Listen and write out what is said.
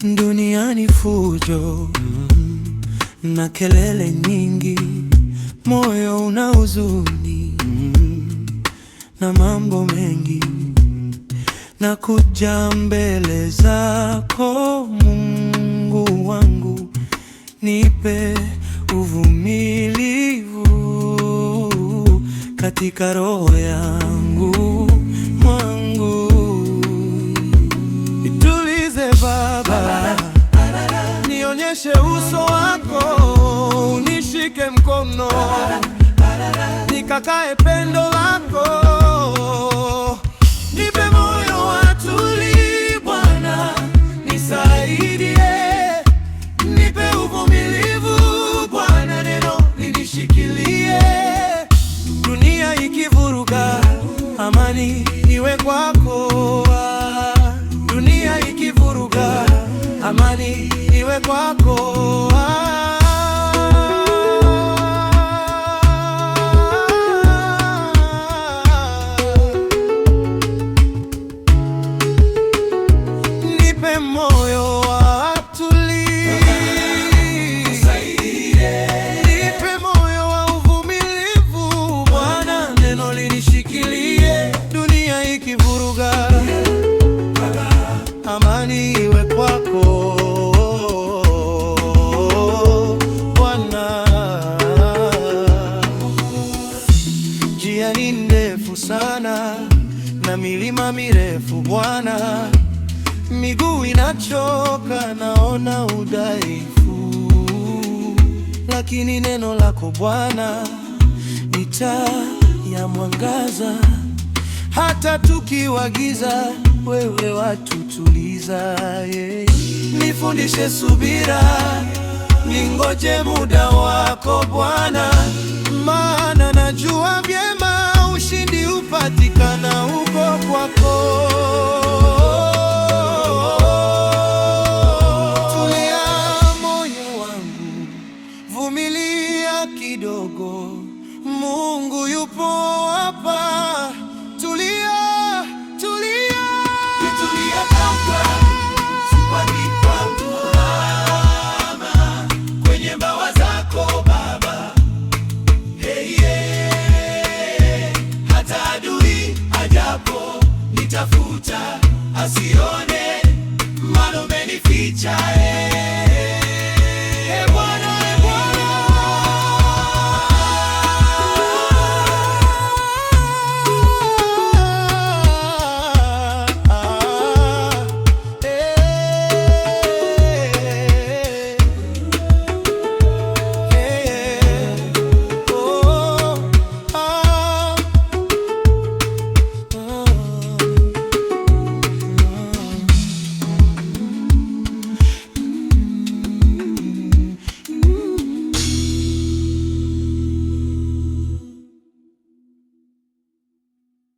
Duniani fujo na kelele nyingi, moyo una huzuni na mambo mengi. Na kuja mbele zako Mungu wangu, nipe uvumilivu katika roho yangu mwangu. Nitulize Baba, nionyeshe uso wako, unishike mkono, nikakae pendo lako. Nipe moyo wa tuli Bwana, nisaidie. Nipe uvumilivu Bwana, neno linishikilie. Dunia ikivuruga, amani iwe kwako. Dunia ikivuruga, amani iwe kwako. Nipe moyo wa tuli, nipe moyo wa uvumilivu Bwana, neno linishikilie. Dunia ikivuruga, amani iwe kwako Bwana. Njia ni ndefu sana na milima mirefu Bwana, miguu inachoka, naona udhaifu, lakini neno lako Bwana ni taa ya mwangaza. Hata tukiwa giza, wewe watutuliza. Nifundishe subira, ningoje muda wako Bwana, maana najua vyema ushindi upatikana huko kwako.